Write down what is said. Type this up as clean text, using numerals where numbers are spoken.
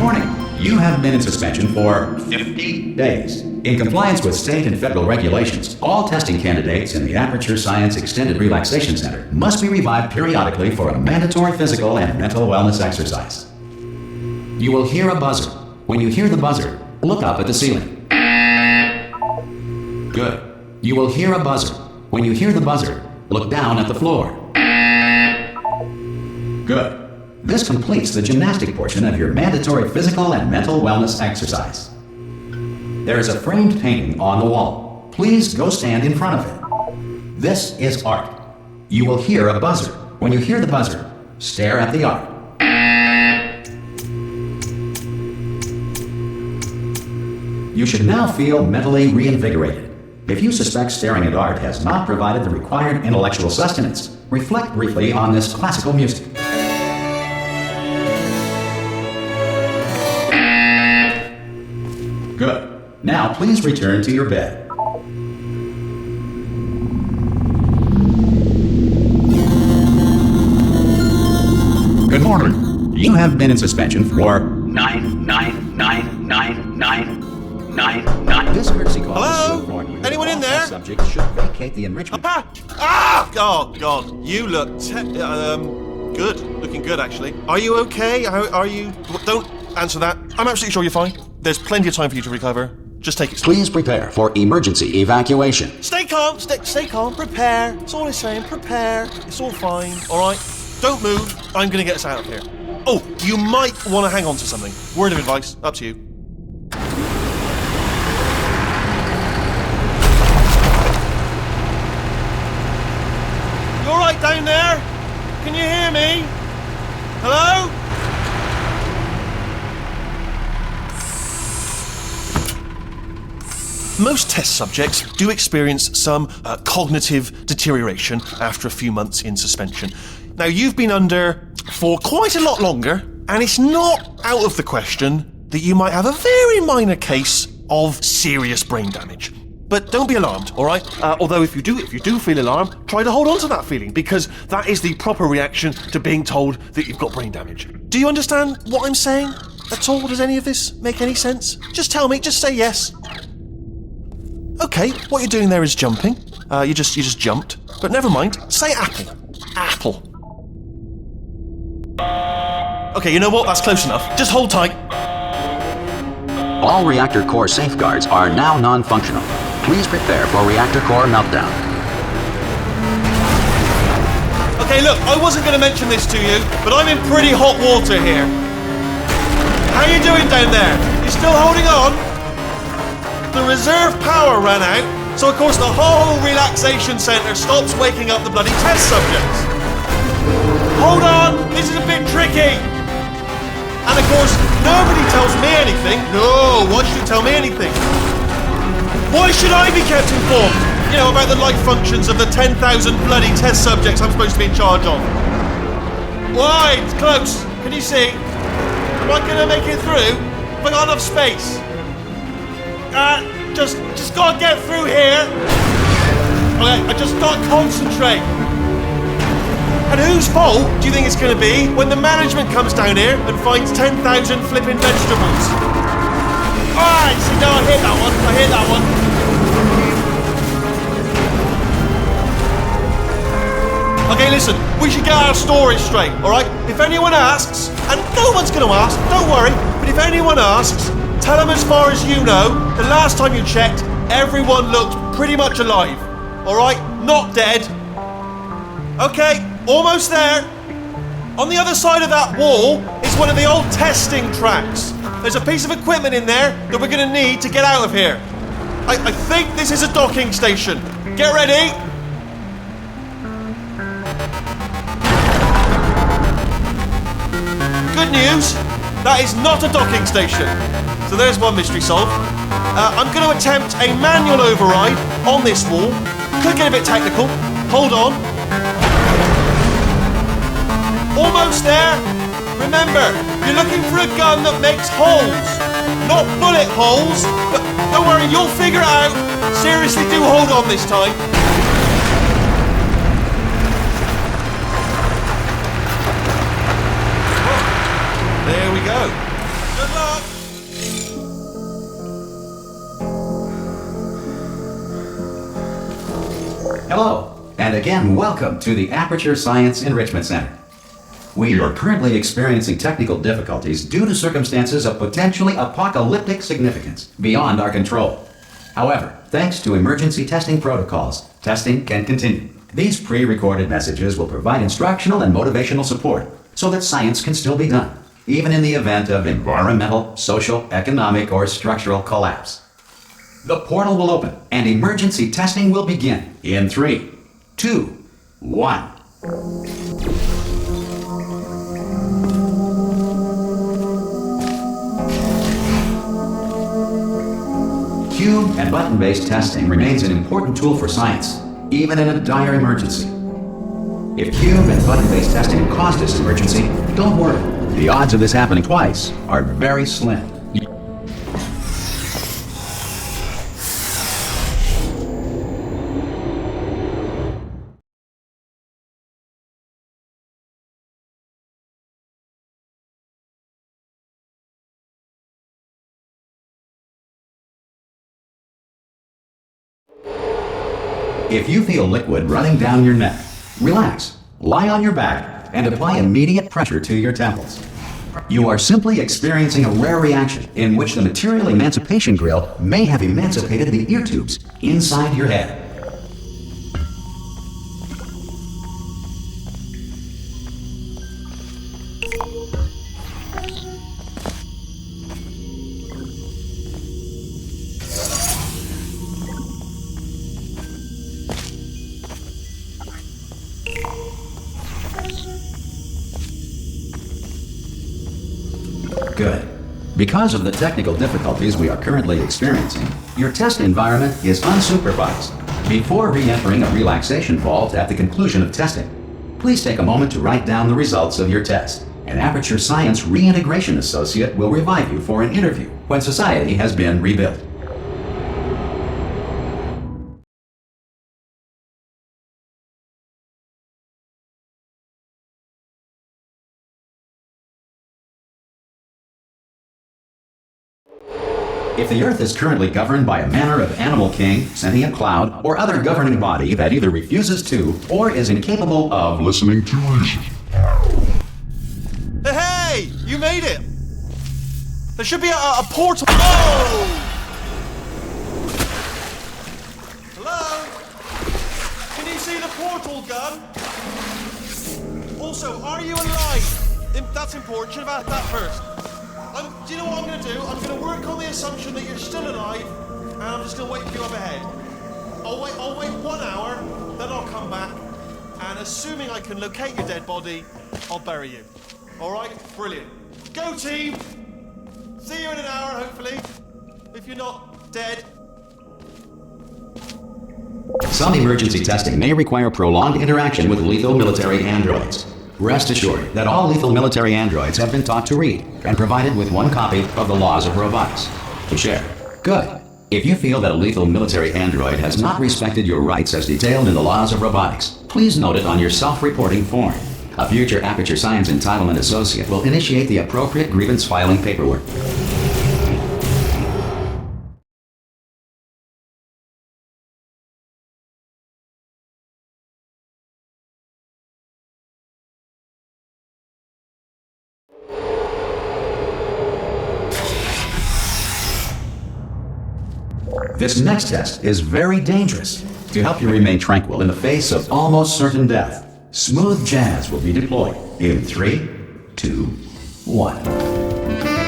warning. You have been in suspension for 50 days. In compliance with state and federal regulations, all testing candidates in the Aperture Science Extended Relaxation Center must be revived periodically for a mandatory physical and mental wellness exercise. You will hear a buzzer. When you hear the buzzer, look up at the ceiling. Good. You will hear a buzzer. When you hear the buzzer, look down at the floor. Good. This completes the gymnastic portion of your mandatory physical and mental wellness exercise. There is a framed painting on the wall. Please go stand in front of it. This is art. You will hear a buzzer. When you hear the buzzer, stare at the art. You should now feel mentally reinvigorated. If you suspect staring at art has not provided the required intellectual sustenance, reflect briefly on this classical music. Good. Now please return to your bed. Good morning. You have been in suspension for 9999999. This courtesy call. Hello? Anyone in there? Subject should vacate the enrichment. Oh God! You look good. Looking good, actually. Are you okay? Are you? Don't answer that. I'm absolutely sure you're fine. There's plenty of time for you to recover. Just take it slow. Please prepare for emergency evacuation. Stay calm. Stay calm. Prepare. That's all I'm saying. Prepare. It's all fine. All right. Don't move. I'm gonna get us out of here. Oh, you might want to hang on to something. Word of advice. Up to you. You all right down there? Can you hear me? Hello? Most test subjects do experience some cognitive deterioration after a few months in suspension. Now, you've been under for quite a lot longer, and it's not out of the question that you might have a very minor case of serious brain damage. But don't be alarmed, all right? Although if you do feel alarmed, try to hold on to that feeling, because that is the proper reaction to being told that you've got brain damage. Do you understand what I'm saying at all? Does any of this make any sense? Just tell me, just say yes. Okay, what you're doing there is jumping. You just jumped. But never mind. Say apple. Apple. Okay, you know what? That's close enough. Just hold tight. All reactor core safeguards are now non-functional. Please prepare for reactor core meltdown. Okay, look, I wasn't going to mention this to you, but I'm in pretty hot water here. How you doing down there? You still holding on? The reserve power ran out, so of course the whole relaxation centre stops waking up the bloody test subjects. Hold on, this is a bit tricky. And of course, nobody tells me anything. No, why should you tell me anything? Why should I be kept informed? You know, about the life functions of the 10,000 bloody test subjects I'm supposed to be in charge of. Why? It's close. Can you see? Am I gonna make it through? Have I got enough space? Just gotta get through here. Okay, I just gotta concentrate. And whose fault do you think it's gonna be when the management comes down here and finds 10,000 flipping vegetables? Alright, see now I hit that one. Okay, listen, we should get our story straight, alright? If anyone asks, and no one's gonna ask, don't worry, but if anyone asks, tell them as far as you know, the last time you checked, everyone looked pretty much alive. Alright? Not dead. Okay, almost there. On the other side of that wall is one of the old testing tracks. There's a piece of equipment in there that we're going to need to get out of here. I think this is a docking station. Get ready. Good news, that is not a docking station. So there's one mystery solved. I'm going to attempt a manual override on this wall. Could get a bit technical. Hold on. Almost there. Remember, you're looking for a gun that makes holes. Not bullet holes, but don't worry, you'll figure it out. Seriously, do hold on this time. There we go. Good luck. again, welcome to the Aperture Science Enrichment Center. We are currently experiencing technical difficulties due to circumstances of potentially apocalyptic significance beyond our control. However, thanks to emergency testing protocols, testing can continue. These pre-recorded messages will provide instructional and motivational support so that science can still be done, even in the event of environmental, social, economic, or structural collapse. The portal will open and emergency testing will begin in 3, 2, 1. Cube and button-based testing remains an important tool for science, even in a dire emergency. If cube and button-based testing caused this emergency, don't worry. The odds of this happening twice are very slim. If you feel liquid running down your neck, relax, lie on your back, and apply immediate pressure to your temples. You are simply experiencing a rare reaction in which the material emancipation grill may have emancipated the ear tubes inside your head. Good. Because of the technical difficulties we are currently experiencing, your test environment is unsupervised. Before re-entering a relaxation vault at the conclusion of testing, please take a moment to write down the results of your test. An Aperture Science Reintegration Associate will revive you for an interview when society has been rebuilt. If the Earth is currently governed by a manner of animal king, sentient cloud, or other governing body that either refuses to or is incapable of listening to reason. Hey! You made it! There should be a portal. Oh! Hello? Can you see the portal gun? Also, are you alive? That's important. Should have asked that first. Do you know what I'm going to do? I'm going to work on the assumption that you're still alive, and I'm just going to wait for you up ahead. I'll wait 1 hour, then I'll come back, and assuming I can locate your dead body, I'll bury you. All right? Brilliant. Go, team! See you in an hour, hopefully, if you're not dead. Some emergency testing may require prolonged interaction with lethal military androids. Rest assured that all lethal military androids have been taught to read and provided with 1 copy of the laws of robotics to share. Good. If you feel that a lethal military android has not respected your rights as detailed in the laws of robotics, please note it on your self-reporting form. A future Aperture Science Entitlement Associate will initiate the appropriate grievance filing paperwork. This next test is very dangerous. To help you remain tranquil in the face of almost certain death, smooth jazz will be deployed in 3, 2, 1.